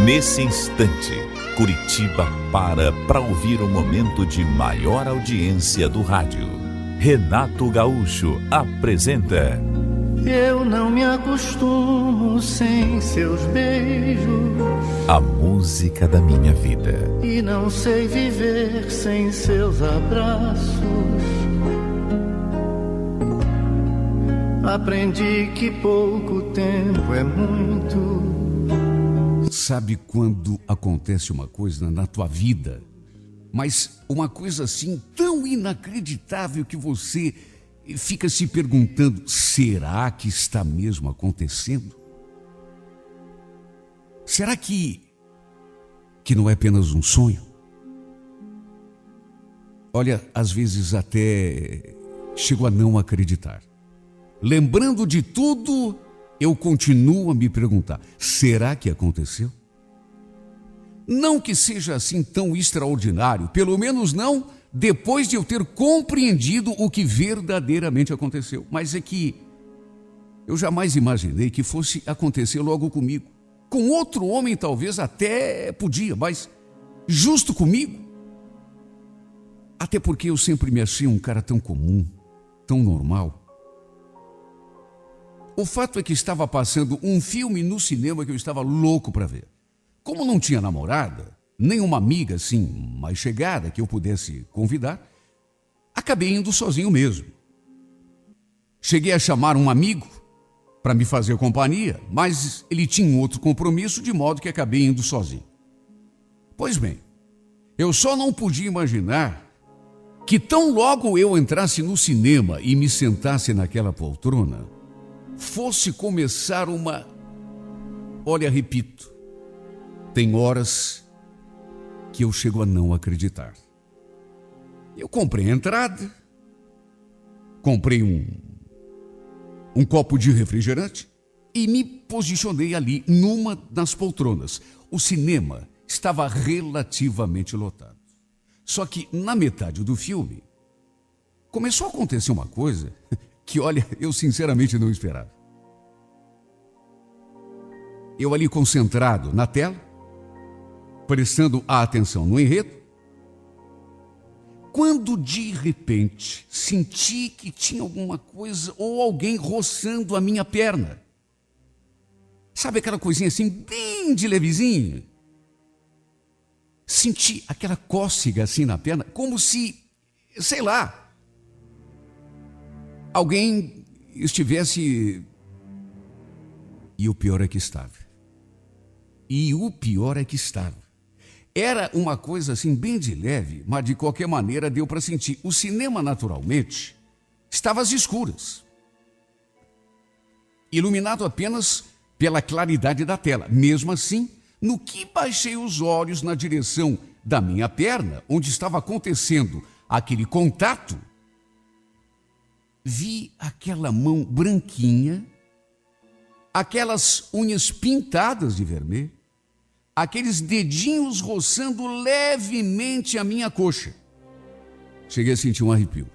Nesse instante, Curitiba para ouvir o momento de maior audiência do rádio. Renato Gaúcho apresenta... Eu não me acostumo sem seus beijos. A música da minha vida. E não sei viver sem seus abraços. Aprendi que pouco tempo é muito. Sabe quando acontece uma coisa na tua vida, mas uma coisa assim tão inacreditável que você fica se perguntando, será que está mesmo acontecendo? Será que não é apenas um sonho? Olha, às vezes até chego a não acreditar. Lembrando de tudo, eu continuo a me perguntar, será que aconteceu? Não que seja assim tão extraordinário, pelo menos não depois de eu ter compreendido o que verdadeiramente aconteceu. Mas é que eu jamais imaginei que fosse acontecer logo comigo. Com outro homem talvez até podia, mas justo comigo? Até porque eu sempre me achei um cara tão comum, tão normal. O fato é que estava passando um filme no cinema que eu estava louco para ver. Como não tinha namorada, nem uma amiga assim mais chegada que eu pudesse convidar, acabei indo sozinho mesmo. Cheguei a chamar um amigo para me fazer companhia, mas ele tinha um outro compromisso, de modo que acabei indo sozinho. Pois bem, eu só não podia imaginar que tão logo eu entrasse no cinema e me sentasse naquela poltrona, fosse começar uma... Olha, repito, tem horas que eu chego a não acreditar. Eu comprei a entrada, comprei um copo de refrigerante e me posicionei ali numa das poltronas. O cinema estava relativamente lotado. Só que na metade do filme começou a acontecer uma coisa que, olha, eu sinceramente não esperava. Eu ali concentrado na tela, prestando a atenção no enredo, quando de repente senti que tinha alguma coisa ou alguém roçando a minha perna. Sabe aquela coisinha assim, bem de levezinha? Senti aquela cócega assim na perna, como se, sei lá, alguém estivesse... E o pior é que estava. Era uma coisa assim bem de leve, mas de qualquer maneira deu para sentir. O cinema, naturalmente, estava às escuras, iluminado apenas pela claridade da tela. Mesmo assim, no que baixei os olhos na direção da minha perna, onde estava acontecendo aquele contato, vi aquela mão branquinha, aquelas unhas pintadas de vermelho, aqueles dedinhos roçando levemente a minha coxa. Cheguei a sentir um arrepio.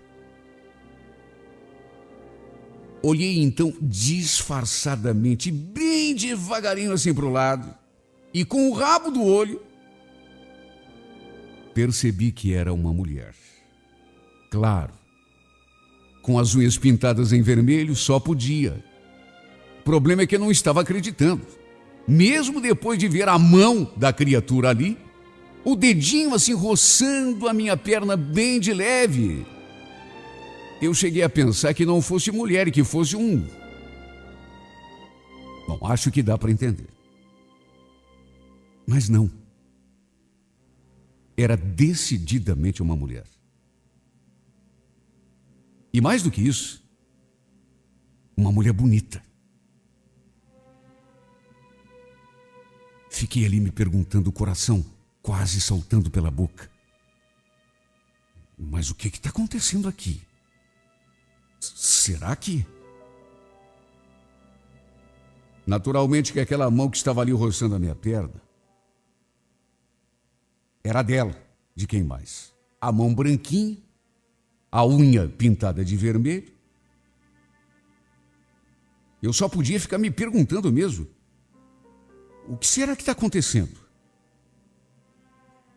Olhei então disfarçadamente, bem devagarinho assim para o lado, e com o rabo do olho, percebi que era uma mulher. Claro, com as unhas pintadas em vermelho, só podia. O problema é que eu não estava acreditando. Mesmo depois de ver a mão da criatura ali, o dedinho assim roçando a minha perna bem de leve, eu cheguei a pensar que não fosse mulher e que fosse um... Bom, acho que dá para entender. Mas não. Era decididamente uma mulher. E mais do que isso, uma mulher bonita. Fiquei ali me perguntando, o coração quase saltando pela boca. Mas o que está acontecendo aqui? Será que... Naturalmente que aquela mão que estava ali roçando a minha perna era dela, de quem mais? A mão branquinha, a unha pintada de vermelho. Eu só podia ficar me perguntando mesmo, o que será que está acontecendo?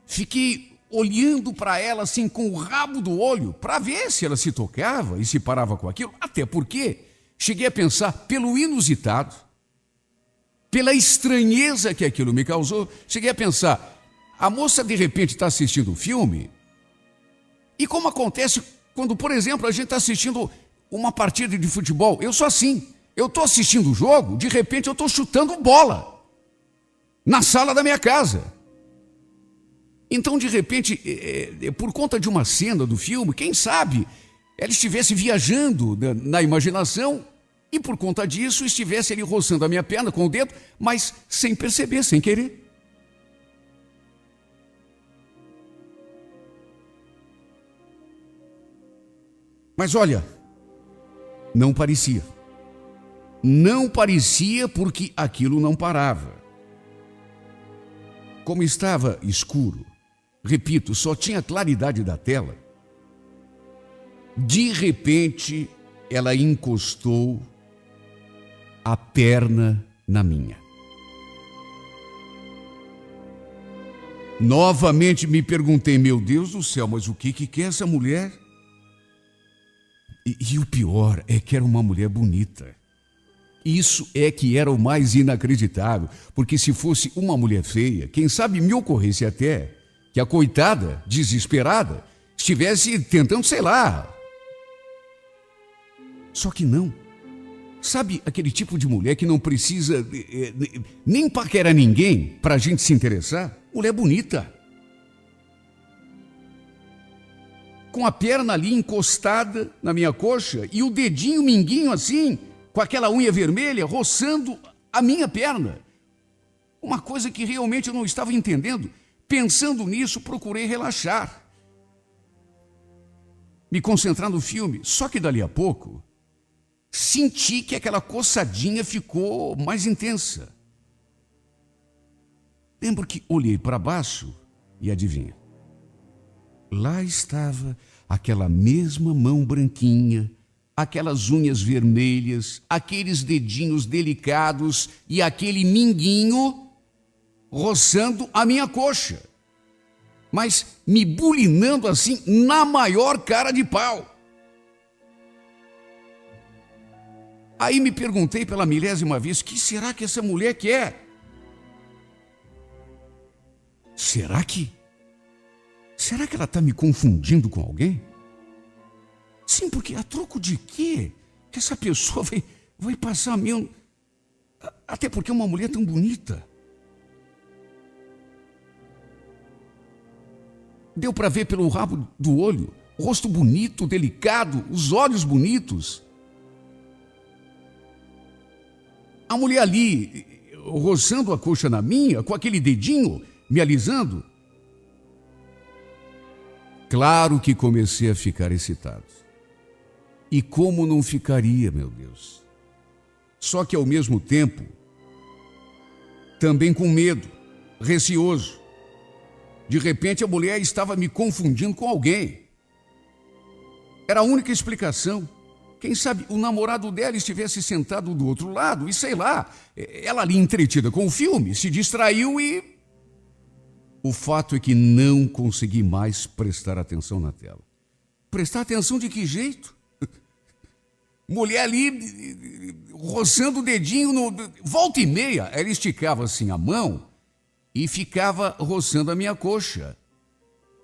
Fiquei olhando para ela assim com o rabo do olho para ver se ela se tocava e se parava com aquilo. Até porque cheguei a pensar, pelo inusitado, pela estranheza que aquilo me causou, cheguei a pensar, a moça de repente está assistindo o filme e como acontece quando, por exemplo, a gente está assistindo uma partida de futebol. Eu sou assim, eu estou assistindo o jogo, de repente eu estou chutando bola na sala da minha casa. Então, de repente, por conta de uma cena do filme, quem sabe ela estivesse viajando na imaginação e, por conta disso, estivesse ali roçando a minha perna com o dedo, mas sem perceber, sem querer. Mas olha, não parecia. Não parecia porque aquilo não parava. Como estava escuro, repito, só tinha a claridade da tela, de repente ela encostou a perna na minha. Novamente me perguntei, meu Deus do céu, mas o que quer essa mulher? E o pior é que era uma mulher bonita. Isso é que era o mais inacreditável, porque se fosse uma mulher feia, quem sabe me ocorresse até que a coitada, desesperada, estivesse tentando, sei lá. Só que não. Sabe aquele tipo de mulher que não precisa nem paquerar ninguém para a gente se interessar? Mulher bonita. Com a perna ali encostada na minha coxa e o dedinho minguinho assim, com aquela unha vermelha, roçando a minha perna. Uma coisa que realmente eu não estava entendendo. Pensando nisso, procurei relaxar. Me concentrar no filme. Só que dali a pouco, senti que aquela coçadinha ficou mais intensa. Lembro que olhei para baixo e adivinha? Lá estava aquela mesma mão branquinha, aquelas unhas vermelhas, aqueles dedinhos delicados e aquele minguinho roçando a minha coxa, mas me bulinando assim na maior cara de pau. Aí me perguntei pela 1000ª vez, o que será que essa mulher quer? Será que ela está me confundindo com alguém? Sim, porque a troco de quê que essa pessoa vai passar a mim? Até porque é uma mulher tão bonita. Deu para ver pelo rabo do olho, o rosto bonito, delicado, os olhos bonitos. A mulher ali, roçando a coxa na minha, com aquele dedinho, me alisando. Claro que comecei a ficar excitado. E como não ficaria, meu Deus? Só que ao mesmo tempo, também com medo, receoso. De repente a mulher estava me confundindo com alguém. Era a única explicação. Quem sabe o namorado dela estivesse sentado do outro lado e sei lá, ela ali entretida com o filme, se distraiu e... O fato é que não consegui mais prestar atenção na tela. Prestar atenção de que jeito? Mulher ali, roçando o dedinho no... Volta e meia, ela esticava assim a mão e ficava roçando a minha coxa.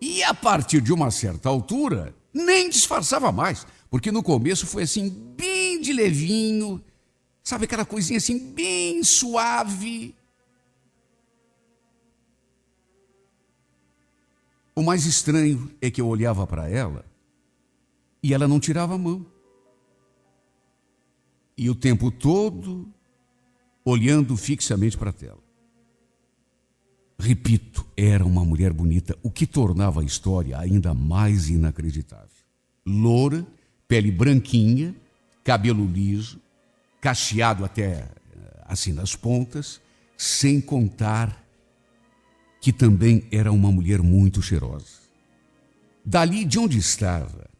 E a partir de uma certa altura, nem disfarçava mais, porque no começo foi assim, bem de levinho, sabe aquela coisinha assim, bem suave. O mais estranho é que eu olhava para ela e ela não tirava a mão. E o tempo todo olhando fixamente para a tela. Repito, era uma mulher bonita, o que tornava a história ainda mais inacreditável. Loura, pele branquinha, cabelo liso, cacheado até assim nas pontas, sem contar que também era uma mulher muito cheirosa. Dali de onde estava,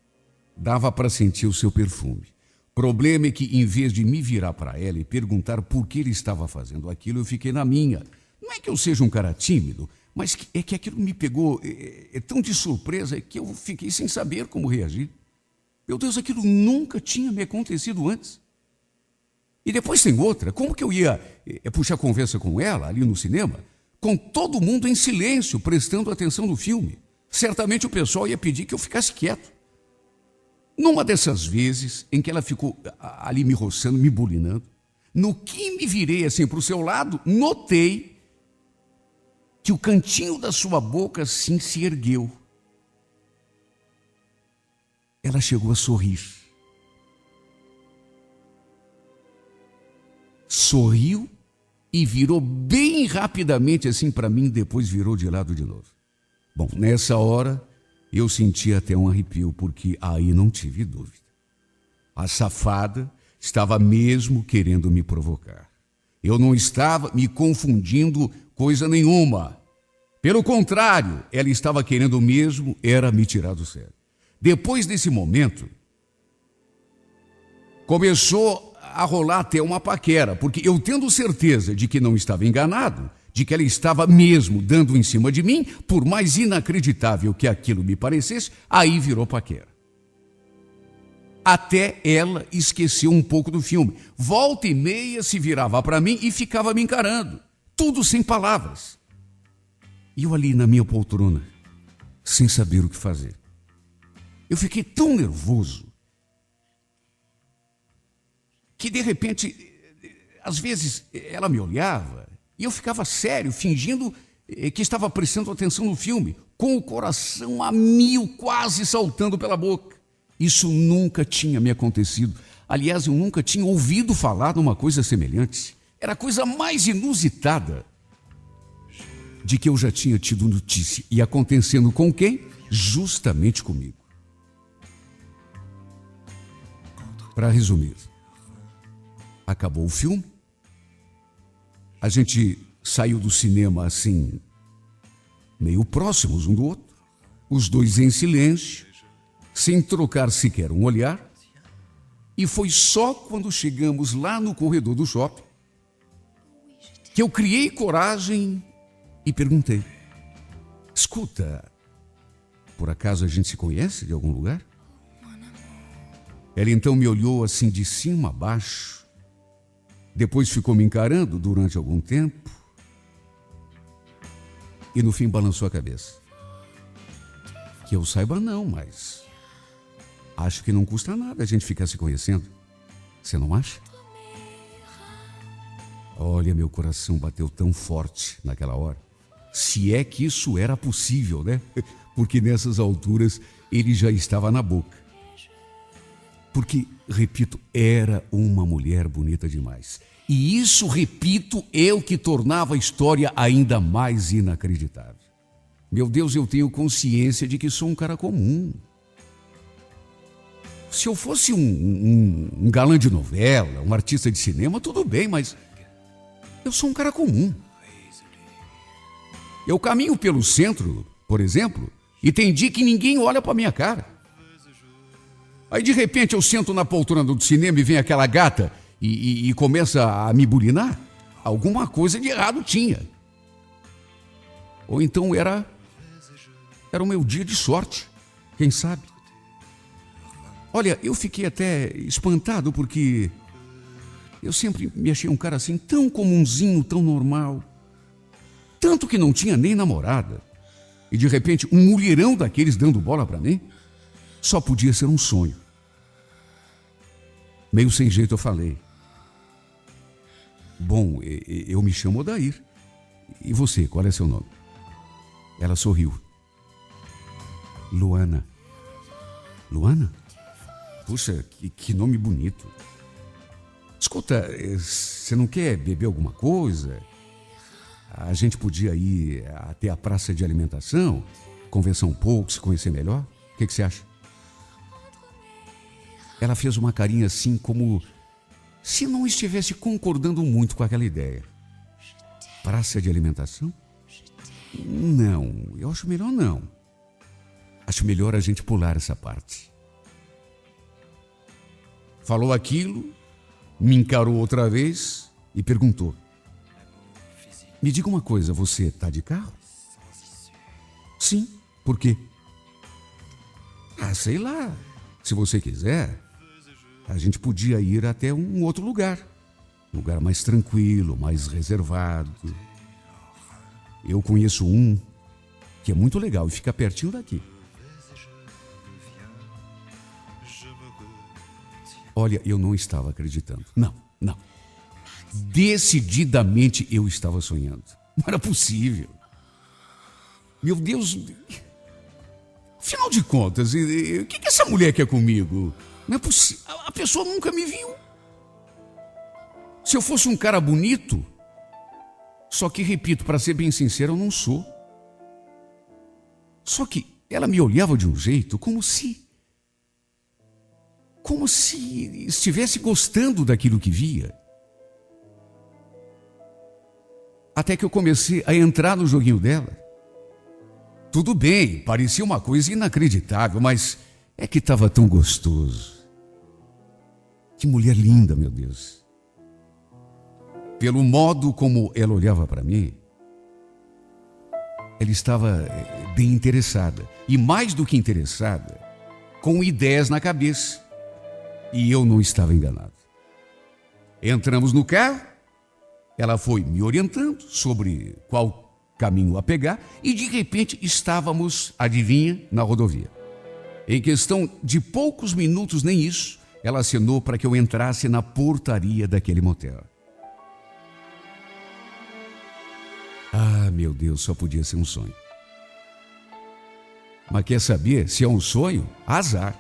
dava para sentir o seu perfume. Problema é que, em vez de me virar para ela e perguntar por que ele estava fazendo aquilo, eu fiquei na minha. Não é que eu seja um cara tímido, mas é que aquilo me pegou tão de surpresa que eu fiquei sem saber como reagir. Meu Deus, aquilo nunca tinha me acontecido antes. E depois tem outra. Como que eu ia puxar conversa com ela ali no cinema, com todo mundo em silêncio, prestando atenção no filme? Certamente o pessoal ia pedir que eu ficasse quieto. Numa dessas vezes em que ela ficou ali me roçando, me bulinando, no que me virei assim para o seu lado, notei que o cantinho da sua boca assim se ergueu. Ela chegou a sorrir. Sorriu e virou bem rapidamente assim para mim, depois virou de lado de novo. Bom, nessa hora eu senti até um arrepio, porque aí não tive dúvida. A safada estava mesmo querendo me provocar. Eu não estava me confundindo coisa nenhuma. Pelo contrário, ela estava querendo mesmo era me tirar do sério. Depois desse momento, começou a rolar até uma paquera, porque eu, tendo certeza de que não estava enganado, de que ela estava mesmo dando em cima de mim, por mais inacreditável que aquilo me parecesse, aí virou paquera. Até ela esqueceu um pouco do filme. Volta e meia se virava para mim e ficava me encarando, tudo sem palavras. E eu ali na minha poltrona, sem saber o que fazer. Eu fiquei tão nervoso que, de repente, às vezes ela me olhava e eu ficava sério, fingindo que estava prestando atenção no filme, com o coração a mil, quase saltando pela boca. Isso nunca tinha me acontecido. Aliás, eu nunca tinha ouvido falar de uma coisa semelhante. Era a coisa mais inusitada de que eu já tinha tido notícia. E acontecendo com quem? Justamente comigo. Para resumir, acabou o filme. A gente saiu do cinema assim, meio próximos um do outro, os dois em silêncio, sem trocar sequer um olhar. E foi só quando chegamos lá no corredor do shopping que eu criei coragem e perguntei: escuta, por acaso a gente se conhece de algum lugar? Ela então me olhou assim de cima a baixo, depois ficou me encarando durante algum tempo e no fim balançou a cabeça. Que eu saiba não, mas acho que não custa nada a gente ficar se conhecendo. Você não acha? Olha, meu coração bateu tão forte naquela hora. Se é que isso era possível, né? Porque nessas alturas ele já estava na boca. Porque, repito, era uma mulher bonita demais. E isso, repito, é o que tornava a história ainda mais inacreditável. Meu Deus, eu tenho consciência de que sou um cara comum. Se eu fosse um galã de novela, um artista de cinema, tudo bem, mas eu sou um cara comum. Eu caminho pelo centro, por exemplo, e tem dia que ninguém olha para minha cara. Aí, de repente, eu sento na poltrona do cinema e vem aquela gata e começa a me bulinar. Alguma coisa de errado tinha. Ou então era o meu dia de sorte, quem sabe? Olha, eu fiquei até espantado porque eu sempre me achei um cara assim tão comunzinho, tão normal. Tanto que não tinha nem namorada. E de repente um mulherão daqueles dando bola para mim, só podia ser um sonho. Meio sem jeito eu falei: bom, eu me chamo Odair. E você, qual é seu nome? Ela sorriu. Luana. Luana? Puxa, que nome bonito. Escuta, você não quer beber alguma coisa? A gente podia ir até a praça de alimentação, conversar um pouco, se conhecer melhor? O que você acha? Ela fez uma carinha assim, como se não estivesse concordando muito com aquela ideia. Praça de alimentação? Não, eu acho melhor não. Acho melhor a gente pular essa parte. falou aquilo, me encarou outra vez e perguntou: me diga uma coisa, você está de carro? Sim, por quê? Sei lá, se você quiser, a gente podia ir até um outro lugar. Um lugar mais tranquilo, mais reservado. Eu conheço um que é muito legal e fica pertinho daqui. Olha, eu não estava acreditando. Não. Decididamente eu estava sonhando. Não era possível. Meu Deus. Afinal de contas, o que essa mulher quer comigo? Não é possível. A pessoa nunca me viu. Se eu fosse um cara bonito, só que, repito, para ser bem sincero, eu não sou. Só que ela me olhava de um jeito como se estivesse gostando daquilo que via. Até que eu comecei a entrar no joguinho dela. Tudo bem, parecia uma coisa inacreditável, mas é que estava tão gostoso. Que mulher linda, meu Deus. Pelo modo como ela olhava para mim, ela estava bem interessada. E mais do que interessada, com ideias na cabeça. E eu não estava enganado. Entramos no carro, ela foi me orientando sobre qual caminho a pegar e de repente estávamos, adivinha, na rodovia. Em questão de poucos minutos, nem isso, ela acenou para que eu entrasse na portaria daquele motel. Ah, meu Deus, só podia ser um sonho. Mas quer saber? Se é um sonho, azar.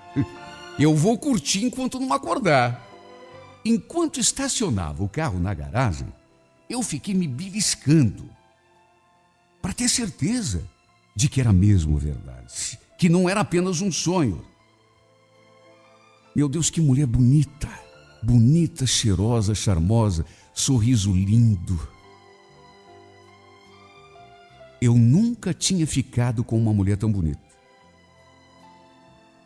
Eu vou curtir enquanto não acordar. Enquanto estacionava o carro na garagem, eu fiquei me beliscando para ter certeza de que era mesmo verdade, que não era apenas um sonho. Meu Deus, que mulher bonita, bonita, cheirosa, charmosa, sorriso lindo. Eu nunca tinha ficado com uma mulher tão bonita.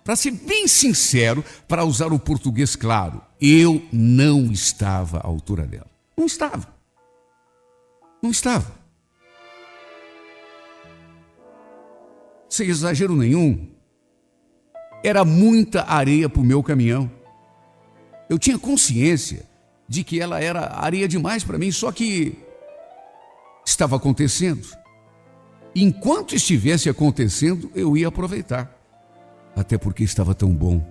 Para ser bem sincero, para usar o português claro, eu não estava à altura dela. Não estava. Sem exagero nenhum, era muita areia para o meu caminhão. Eu tinha consciência de que ela era areia demais para mim, só que estava acontecendo. Enquanto estivesse acontecendo, eu ia aproveitar. Até porque estava tão bom.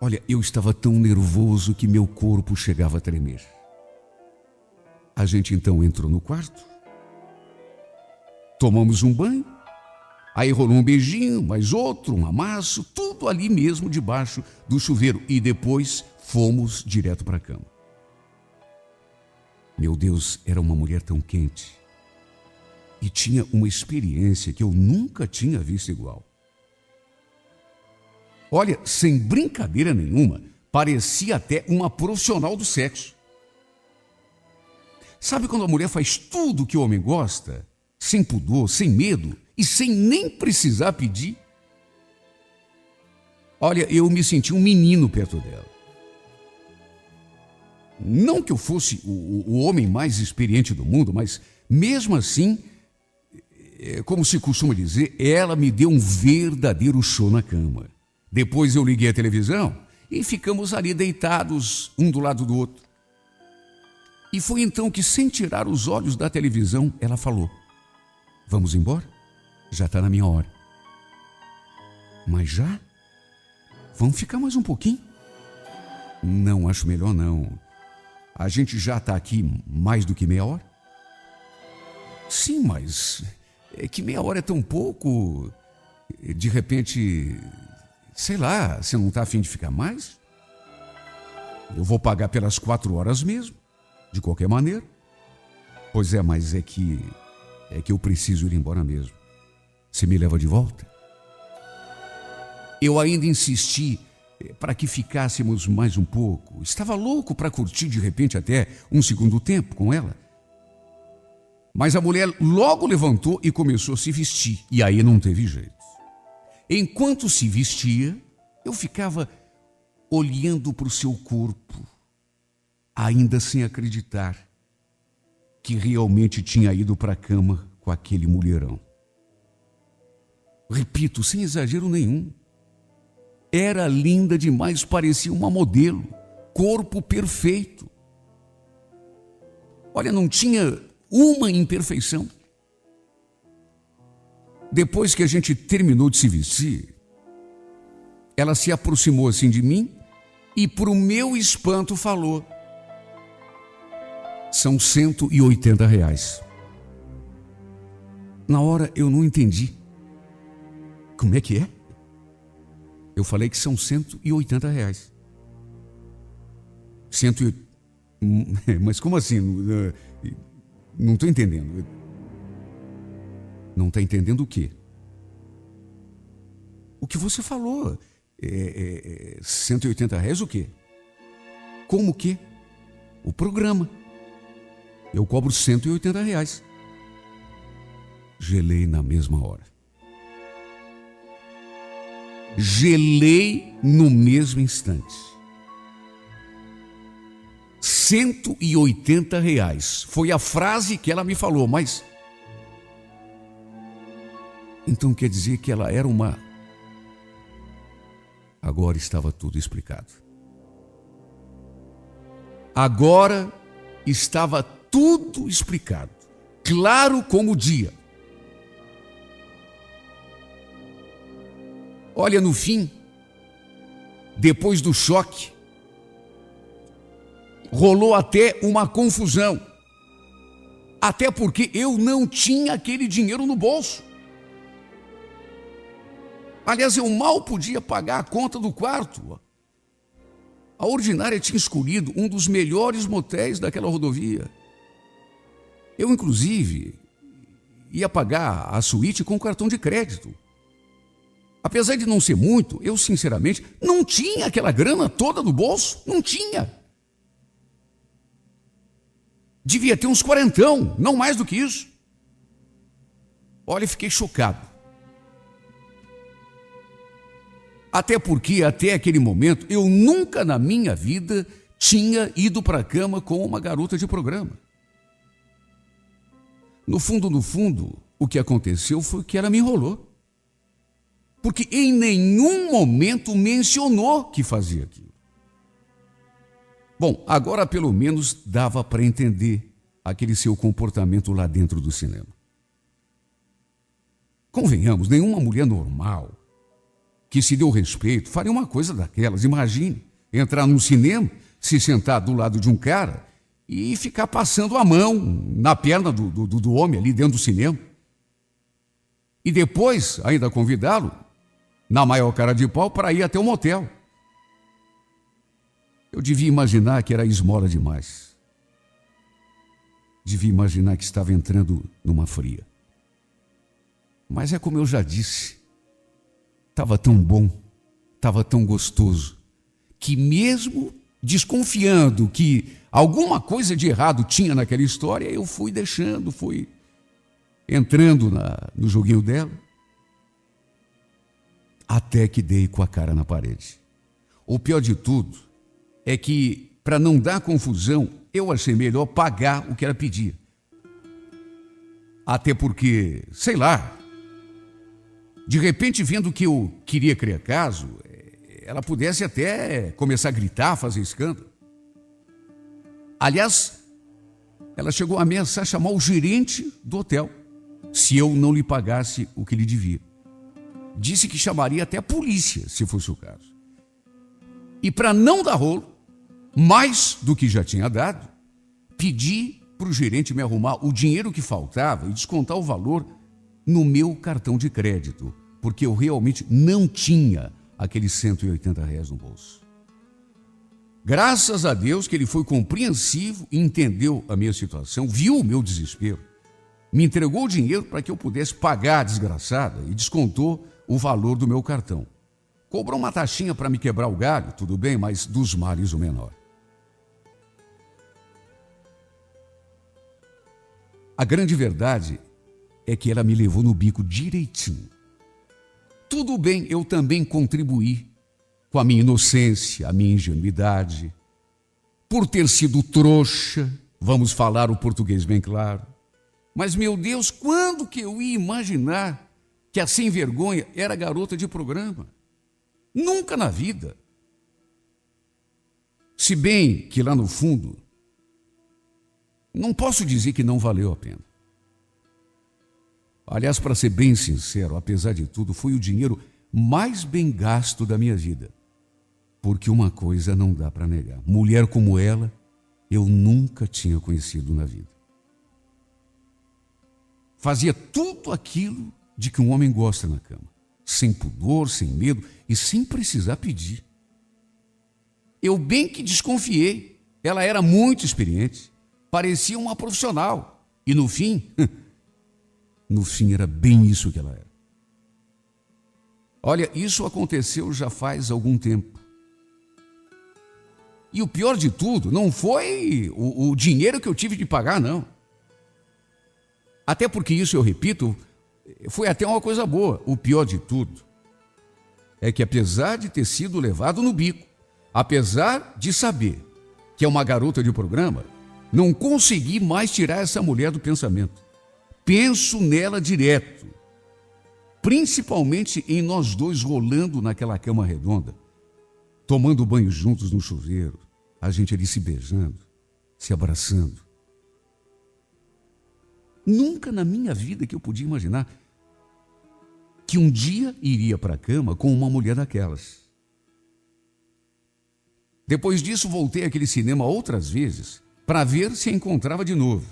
Olha, eu estava tão nervoso que meu corpo chegava a tremer. A gente então entrou no quarto, tomamos um banho, aí rolou um beijinho, mais outro, um amasso, tudo ali mesmo debaixo do chuveiro. E depois fomos direto para a cama. Meu Deus, era uma mulher tão quente. E tinha uma experiência que eu nunca tinha visto igual. Olha, sem brincadeira nenhuma, parecia até uma profissional do sexo. Sabe quando a mulher faz tudo o que o homem gosta? Sem pudor, sem medo e sem nem precisar pedir? Olha, eu me senti um menino perto dela. Não que eu fosse o homem mais experiente do mundo, mas mesmo assim, como se costuma dizer, ela me deu um verdadeiro show na cama. Depois eu liguei a televisão e ficamos ali deitados, um do lado do outro. E foi então que, sem tirar os olhos da televisão, ela falou: vamos embora? Já está na minha hora. Mas já? Vamos ficar mais um pouquinho? Não, acho melhor não. A gente já está aqui mais do que meia hora? Sim, mas é que meia hora é tão pouco. De repente, sei lá, você não está a fim de ficar mais? Eu vou pagar pelas 4 horas mesmo, de qualquer maneira. Pois é, mas é que eu preciso ir embora mesmo. Você me leva de volta? Eu ainda insisti para que ficássemos mais um pouco. Estava louco para curtir de repente até um segundo tempo com ela. Mas a mulher logo levantou e começou a se vestir. E aí não teve jeito. Enquanto se vestia, eu ficava olhando para o seu corpo, ainda sem acreditar que realmente tinha ido para a cama com aquele mulherão. Repito, sem exagero nenhum. Era linda demais, parecia uma modelo, corpo perfeito. Olha, não tinha uma imperfeição. Depois que a gente terminou de se vestir, ela se aproximou assim de mim e, para o meu espanto, falou: são R$180. Na hora eu não entendi. Como é que é? Eu falei que são R$180. 180. Mas como assim? Não estou entendendo. Não está entendendo o quê? O que você falou? R$180 o quê? Como que? O programa. Eu cobro R$180. Gelei na mesma hora. Gelei no mesmo instante. R$180 foi a frase que ela me falou, mas então quer dizer que ela era uma... Agora estava tudo explicado. Agora estava tudo explicado, claro como o dia. Olha, no fim, depois do choque, rolou até uma confusão. Até porque eu não tinha aquele dinheiro no bolso. Aliás, eu mal podia pagar a conta do quarto. A Ordinária tinha escolhido um dos melhores motéis daquela rodovia. Eu, inclusive, ia pagar a suíte com cartão de crédito. Apesar de não ser muito, eu, sinceramente, não tinha aquela grana toda no bolso. Não tinha. Devia ter uns 40, não mais do que isso. Olha, fiquei chocado. Até porque, até aquele momento, eu nunca na minha vida tinha ido para a cama com uma garota de programa. No fundo, o que aconteceu foi que ela me enrolou. Porque em nenhum momento mencionou que fazia aquilo. Bom, agora pelo menos dava para entender aquele seu comportamento lá dentro do cinema. Convenhamos, nenhuma mulher normal que se deu respeito faria uma coisa daquelas. Imagine entrar num cinema, se sentar do lado de um cara e ficar passando a mão na perna do homem ali dentro do cinema. E depois ainda convidá-lo, na maior cara de pau, para ir até o motel. Eu devia imaginar que era esmola demais. Devia imaginar que estava entrando numa fria. Mas é como eu já disse, estava tão bom, estava tão gostoso, que mesmo desconfiando que alguma coisa de errado tinha naquela história, eu fui deixando, fui entrando no joguinho dela, até que dei com a cara na parede. O pior de tudo é que, para não dar confusão, eu achei melhor pagar o que ela pedia. Até porque, sei lá, de repente, vendo que eu queria criar caso, ela pudesse até começar a gritar, fazer escândalo. Aliás, ela chegou a ameaçar chamar o gerente do hotel, se eu não lhe pagasse o que lhe devia. Disse que chamaria até a polícia, se fosse o caso. E para não dar rolo, mais do que já tinha dado, pedi para o gerente me arrumar o dinheiro que faltava e descontar o valor no meu cartão de crédito, porque eu realmente não tinha aqueles R$180 no bolso. Graças a Deus que ele foi compreensivo e entendeu a minha situação, viu o meu desespero, me entregou o dinheiro para que eu pudesse pagar a desgraçada e descontou o valor do meu cartão. Cobrou uma taxinha para me quebrar o galho, tudo bem, mas dos males o menor. A grande verdade é que ela me levou no bico direitinho. Tudo bem, eu também contribuí com a minha inocência, a minha ingenuidade, por ter sido trouxa, vamos falar o português bem claro. Mas, meu Deus, quando que eu ia imaginar que a sem vergonha era garota de programa? Nunca na vida. Se bem que lá no fundo, não posso dizer que não valeu a pena. Aliás, para ser bem sincero, apesar de tudo, foi o dinheiro mais bem gasto da minha vida. Porque uma coisa não dá para negar. Mulher como ela, eu nunca tinha conhecido na vida. Fazia tudo aquilo de que um homem gosta na cama. Sem pudor, sem medo e sem precisar pedir. Eu bem que desconfiei. Ela era muito experiente. Parecia uma profissional. E no fim era bem isso que ela era. Olha, isso aconteceu já faz algum tempo. E o pior de tudo, não foi o dinheiro que eu tive de pagar, não. Até porque isso, eu repito, foi até uma coisa boa. O pior de tudo é que, apesar de ter sido levado no bico, apesar de saber que é uma garota de programa, não consegui mais tirar essa mulher do pensamento. Penso nela direto, principalmente em nós dois rolando naquela cama redonda, tomando banho juntos no chuveiro, a gente ali se beijando, se abraçando. Nunca na minha vida que eu podia imaginar que um dia iria para a cama com uma mulher daquelas. Depois disso, voltei àquele cinema outras vezes para ver se a encontrava de novo.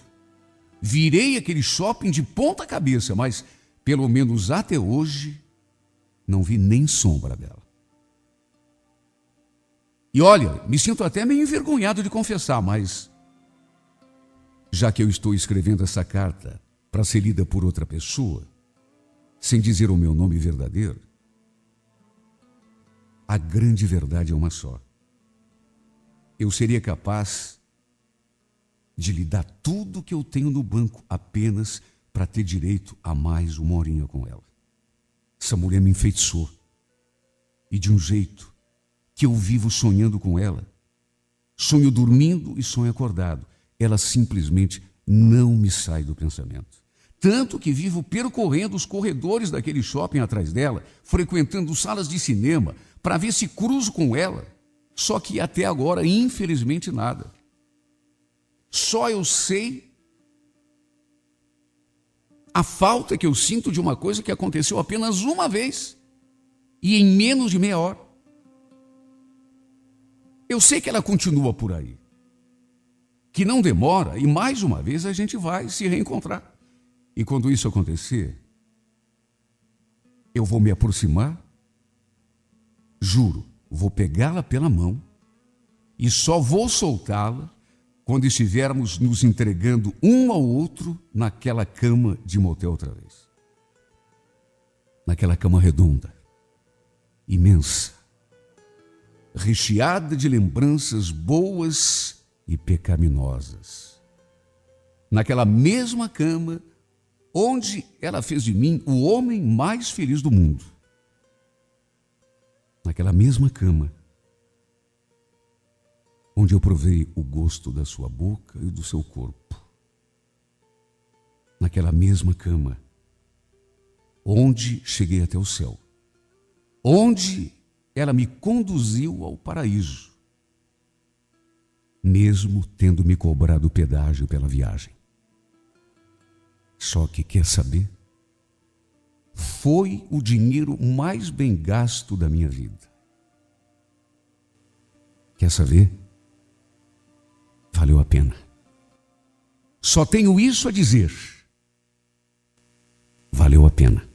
Virei aquele shopping de ponta cabeça, mas, pelo menos até hoje, não vi nem sombra dela. E olha, me sinto até meio envergonhado de confessar, mas já que eu estou escrevendo essa carta para ser lida por outra pessoa, sem dizer o meu nome verdadeiro, a grande verdade é uma só. Eu seria capaz de lhe dar tudo que eu tenho no banco apenas para ter direito a mais uma horinha com ela. Essa mulher me enfeitiçou. E de um jeito que eu vivo sonhando com ela. Sonho dormindo e sonho acordado. Ela simplesmente não me sai do pensamento. Tanto que vivo percorrendo os corredores daquele shopping atrás dela, frequentando salas de cinema, para ver se cruzo com ela. Só que até agora, infelizmente, nada. Só eu sei a falta que eu sinto de uma coisa que aconteceu apenas uma vez e em menos de meia hora. Eu sei que ela continua por aí, que não demora e mais uma vez a gente vai se reencontrar. E quando isso acontecer, eu vou me aproximar, juro, vou pegá-la pela mão e só vou soltá-la quando estivermos nos entregando um ao outro naquela cama de motel outra vez. Naquela cama redonda, imensa, recheada de lembranças boas e pecaminosas. Naquela mesma cama onde ela fez de mim o homem mais feliz do mundo. Naquela mesma cama onde eu provei o gosto da sua boca e do seu corpo. Naquela mesma cama onde cheguei até o céu. Onde ela me conduziu ao paraíso, mesmo tendo me cobrado pedágio pela viagem. Só que, quer saber? Foi o dinheiro mais bem gasto da minha vida. Quer saber? Valeu a pena. Só tenho isso a dizer. Valeu a pena.